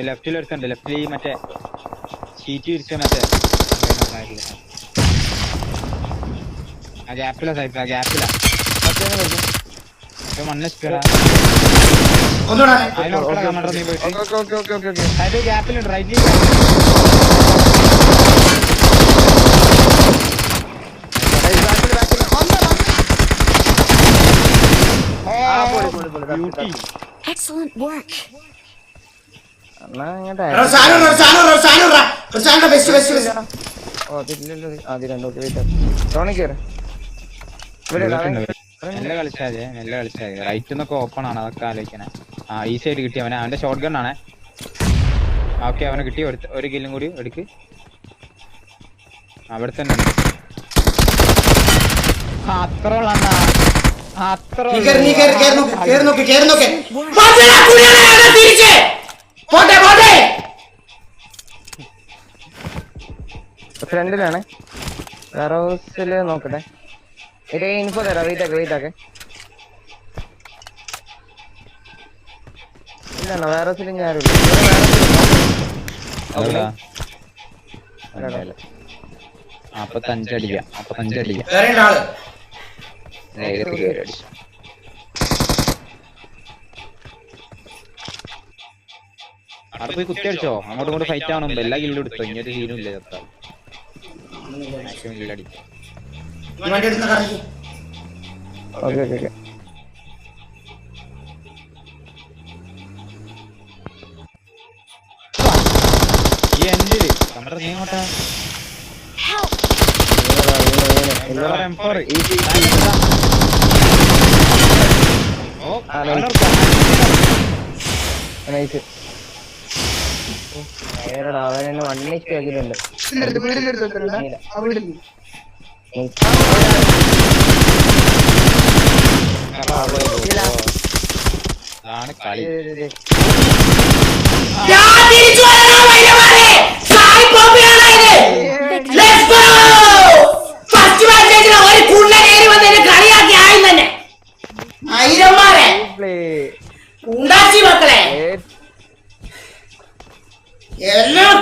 ലെഫ്റ്റിലെടുത്തുണ്ട് ലെഫ്റ്റിൽ മറ്റേ ഷീറ്റ് വിരിച്ച മറ്റേ ഗ്യാപ്പില സൈഡിലാ ഗ്യാപ്പില മണ്ണ് ഗ്യാപ്പിലുണ്ട് റൈറ്റ് Excellent work. മെല്ലെ കളിച്ചാതെ റൈറ്റ് നിന്നൊക്കെ ഓപ്പൺ ആണ് അതൊക്കെ ആലോചിക്കണേ. ഈ സൈഡ് കിട്ടി അവനെ അവന്റെ ഷോട്ട് ഗൺ ആണ്. ഓക്കെ അവനെ കിട്ടി ഒരു കില്ലും കൂടി എടുക്ക്. അവിടെ തന്നെ അത്ര ഫ്രണ്ടിലാണ് വേറെ നോക്കട്ടെ. ഇൻഫോ തരാം. വെയിറ്റ് ആക്കെ. ഇല്ല വേറെ ഞാനില്ല. അടിക്കാം അവിടെ പോയി കുത്തി അടിച്ചോ. അങ്ങോട്ടും ഇങ്ങോട്ട് ഫൈറ്റ് ആവണം. എല്ലാ കില്ലും എടുത്തോ. ഇങ്ങനൊരു സീനും ഇല്ല. ചത്താൽ മാക്സിമം കില്ലടിക്കും. ഈ എൻഡില് നമ്മുടെ നീ ഇങ്ങോട്ടാ അവനെ വണ്ണി ആക്കിയിട്ടുണ്ട്. കളി. ഉണ്ടാക്കി മക്കളെ എല്ലാം